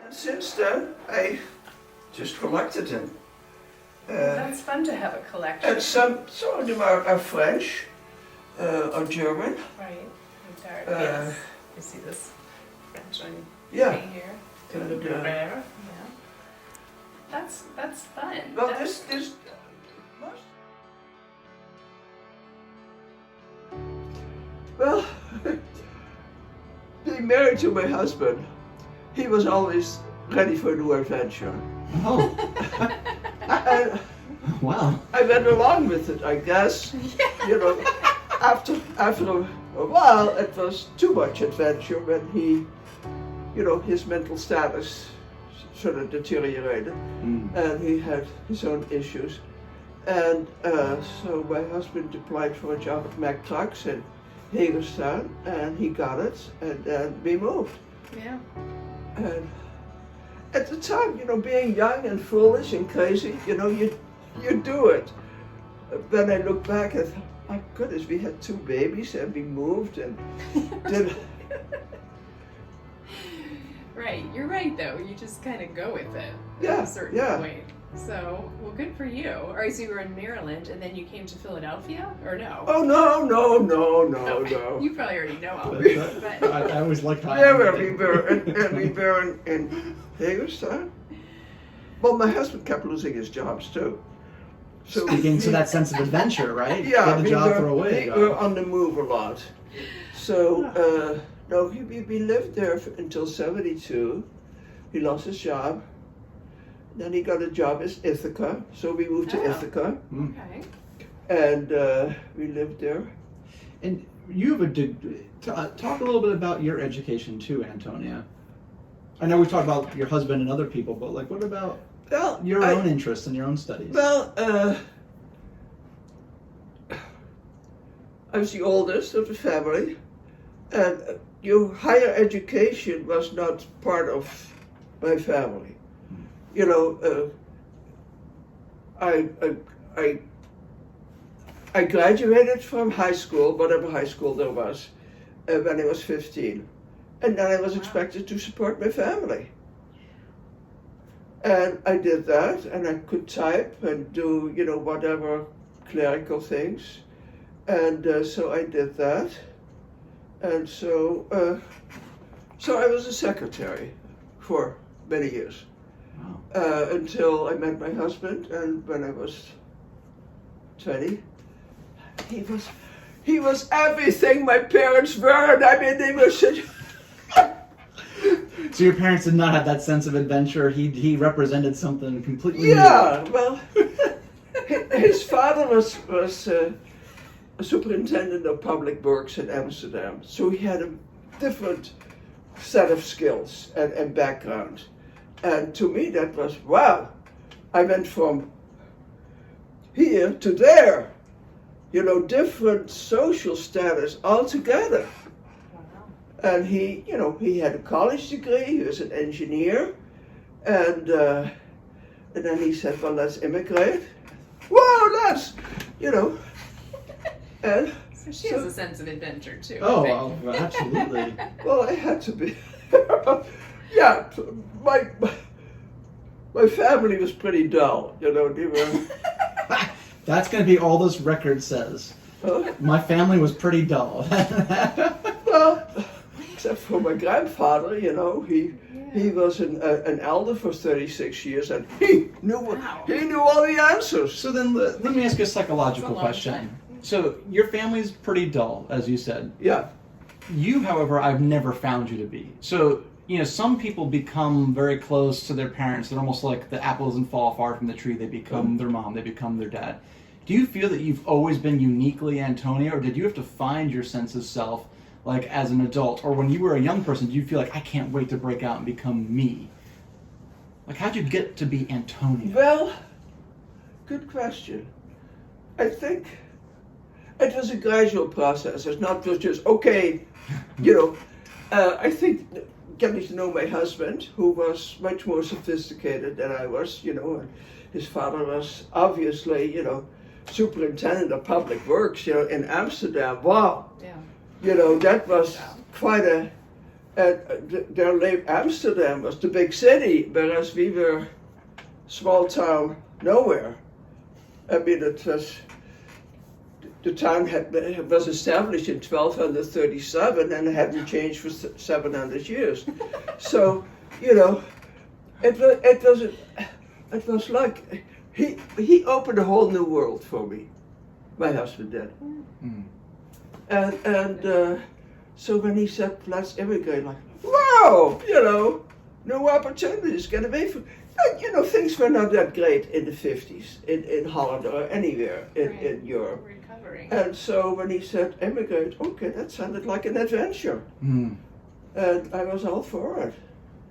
And since then, I just collected them. That's fun to have a collection. And some of them are French or German. Right. Yes. You see this French on Yeah. here. And, Yeah. That's fun. well, That's, this well, being married to my husband, he was always ready for a new adventure. Oh, And wow. I went along with it, I guess. You know, after a while, it was too much adventure when he, you know, his mental status sort of deteriorated, and he had his own issues. And so my husband applied for a job at Mack Trucks in Hagerstown, and he got it, and then we moved. yeah. And at the time, you know, being young and foolish and crazy, you know, you do it. Then I look back and thought, my goodness, we had 2 babies and we moved and did. Right. You're right, though. You just kind of go with it Yeah, at a certain yeah. point. So, well, good for you. All right, so you were in Maryland, and then you came to Philadelphia, or no? Oh no. You probably already know all of it, but I always like how Yeah, well, we were in Hagerstown. Well, my husband kept losing his jobs too. So speaking to that sense of adventure, right? yeah, Get a job, throw away. we were on the move a lot. So no, we lived there until '72. He lost his job. Then he got a job in Ithaca, so we moved to Ithaca, okay. and we lived there. And you have a talk a little bit about your education too, Antonia. I know we've talked about your husband and other people, but like, what about Well, your own interests and your own studies? Well, I was the oldest of the family, and your higher education was not part of my family. You know, I graduated from high school, whatever high school there was, when I was 15, and then I was expected to support my family. And I did that, and I could type and do, you know, whatever clerical things. And so I did that. And so I was a secretary for many years. Wow. Until I met my husband, and when I was 20, he was everything my parents weren't. I mean, they were such. So your parents did not have that sense of adventure. He represented something completely Yeah, well, his father was a superintendent of public works in Amsterdam, so he had a different set of skills and background. And to me, that was, wow, I went from here to there, you know, different social status altogether. And he, you know, he had a college degree, he was an engineer, and then he said, well, let's immigrate. Whoa, that's, you know, and So she has a sense of adventure too. Oh, I think. well, absolutely. well, I had to be. Yeah, my family was pretty dull, you know, they were. That's going to be all this record says. Huh? My family was pretty dull. Well, except for my grandfather, you know, he was an elder for 36 years, and he knew all the answers. So then let me ask you a psychological That's a long question. time. So your family's pretty dull, as you said. Yeah. You, however, I've never found you to be. So, you know, some people become very close to their parents. They're almost like the apple doesn't fall far from the tree. They become their mom. They become their dad. Do you feel that you've always been uniquely Antonia, or did you have to find your sense of self, like as an adult? Or when you were a young person, do you feel like, I can't wait to break out and become me? Like, how'd you get to be Antonia? Well, good question. I think it was a gradual process. It's not just, okay, you know. I think getting to know my husband, who was much more sophisticated than I was, you know, and his father was obviously, you know, superintendent of public works, you know, in Amsterdam. Wow. Yeah. You know, that was quite a And Amsterdam was the big city, whereas we were small town nowhere. I mean, it was, the town was established in 1237 and hadn't changed for 700 years. So, you know, it was like he opened a whole new world for me. My husband did. Mm. And so when he said, let's immigrate, like, wow, you know, no opportunities, get away from, you know, things were not that great in the 50s in Holland or anywhere in Europe. Recovering. And so when he said immigrate, okay, that sounded like an adventure. Mm. And I was all for it.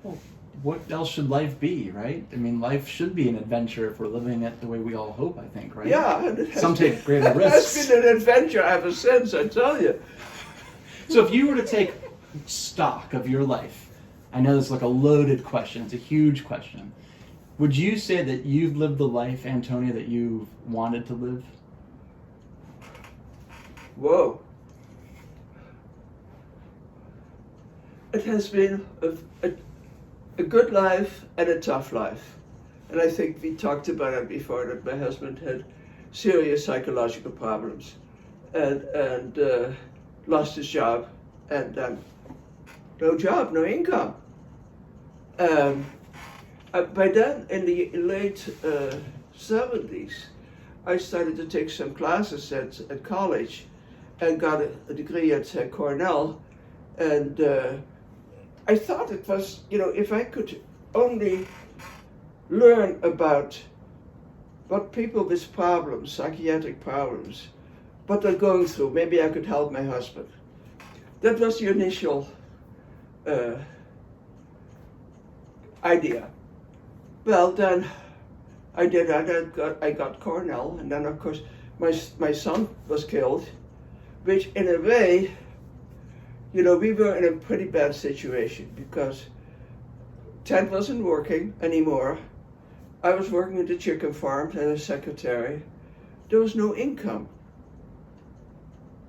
Well, what else should life be, right? I mean, life should be an adventure if we're living it the way we all hope, I think, right? Yeah, and it has Some take greater It risks. has been an adventure ever since, I tell you. So if you were to take stock of your life, I know this is like a loaded question, it's a huge question. Would you say that you've lived the life, Antonia, that you wanted to live? Whoa. It has been a good life and a tough life. And I think we talked about it before, that my husband had serious psychological problems and lost his job, and then no job, no income. By then, in the late 70s, I started to take some classes at college and got a degree at Cornell. And I thought it was, you know, if I could only learn about what people with problems, psychiatric problems, what they're going through, maybe I could help my husband. That was the initial idea. Well, then I did that. I got Cornell, and then of course my son was killed, which in a way, you know, we were in a pretty bad situation because Ted wasn't working anymore. I was working at the chicken farm as a secretary. There was no income.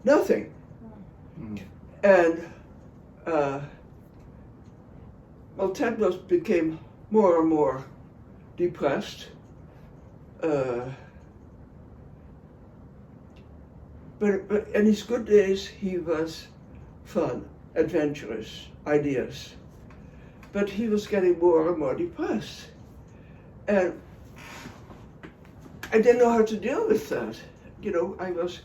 Nothing. Mm. And well, Ted became more and more depressed. But in his good days, he was fun, adventurous, ideas. But he was getting more and more depressed. And I didn't know how to deal with that. You know, I was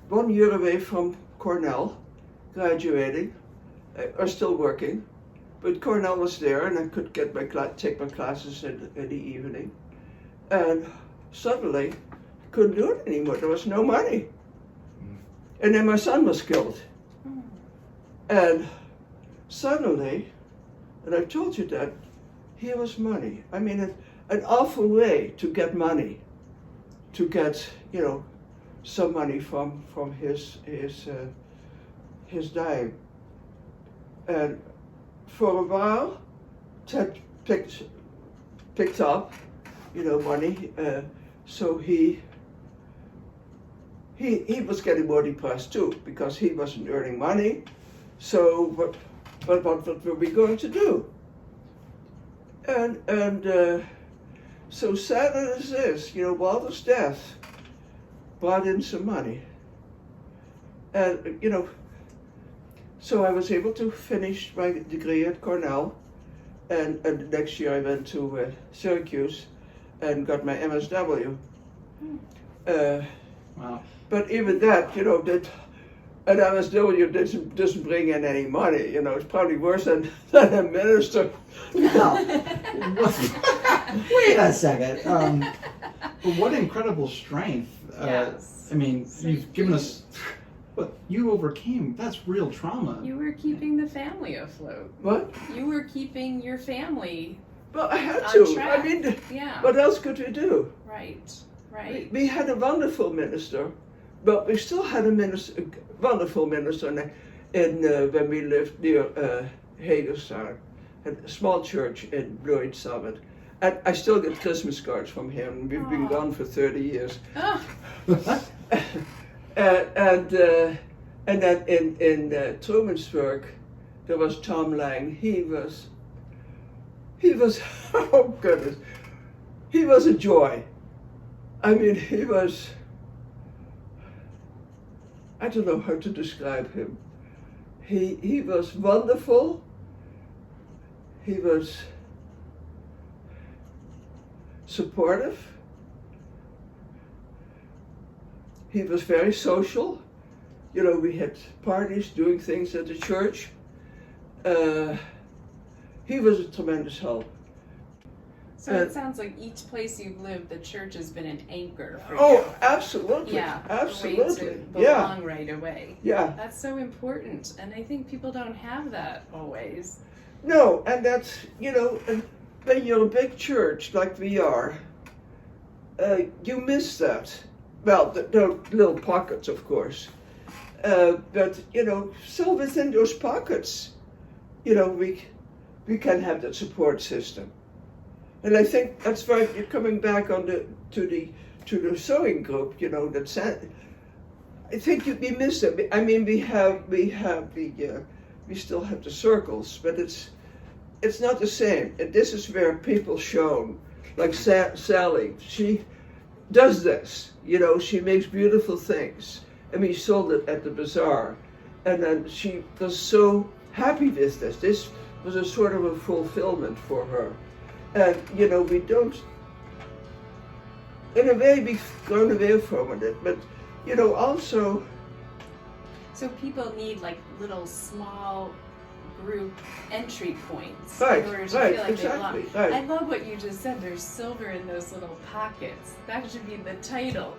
1 year away from Cornell, graduating, or still working. But Cornell was there, and I could get take my classes in the evening. And suddenly, I couldn't do it anymore. There was no money. And then my son was killed. And suddenly, and I told you that, here was money. I mean, an awful way to get money, to get, you know, some money from his dying. And for a while, Ted picked up, you know, money. So he was getting more depressed too, because he wasn't earning money. So what were we going to do? And so sad as this, you know, Walter's death brought in some money. And, you know, so I was able to finish my degree at Cornell, and the next year I went to Syracuse and got my MSW. Wow. But even that, you know, that an MSW doesn't bring in any money. You know, it's probably worse than a minister. Now, wait a second. But what incredible strength. Yes. I mean, you've given us what you overcame. That's real trauma. You were keeping the family afloat. What? You were keeping your family. Well, I had On to. track. I mean, Yeah. what else could we do? Right. Right. We had a wonderful minister, but we still had a wonderful minister when we lived near Hagerstown, a small church in Lloyd Summit. And I still get Christmas cards from him. We've been gone for 30 years. Oh. And then in Trumansburg, There was Tom Lang. He was, oh goodness, he was a joy. I mean, he was, I don't know how to describe him. He was wonderful. He was supportive. He was very social. You know, we had parties, doing things at the church. He was a tremendous help. So it sounds like each place you've lived, the church has been an anchor for you. Oh, absolutely. Yeah, absolutely. a way to Yeah. belong right away. Yeah. That's so important, and I think people don't have that always. No, and that's, you know, and when you're a big church like we are, you miss that. Well, there are little pockets, of course. But, you know, so within those pockets, you know, we can have that support system. And I think that's why you're coming back on to the sewing group, you know, I think we miss them. I mean, we still have the circles, but it's not the same. And this is where people shown, like Sally, she does this, you know, she makes beautiful things. And we sold it at the bazaar. And then she was so happy with this. This was a sort of a fulfillment for her. And, you know, we don't, in a way, we've gone away from it, but, you know, also. So people need like little small group entry points Right, in order to right, feel like exactly, they belong. right. I love what you just said. There's silver in those little pockets. That should be the title.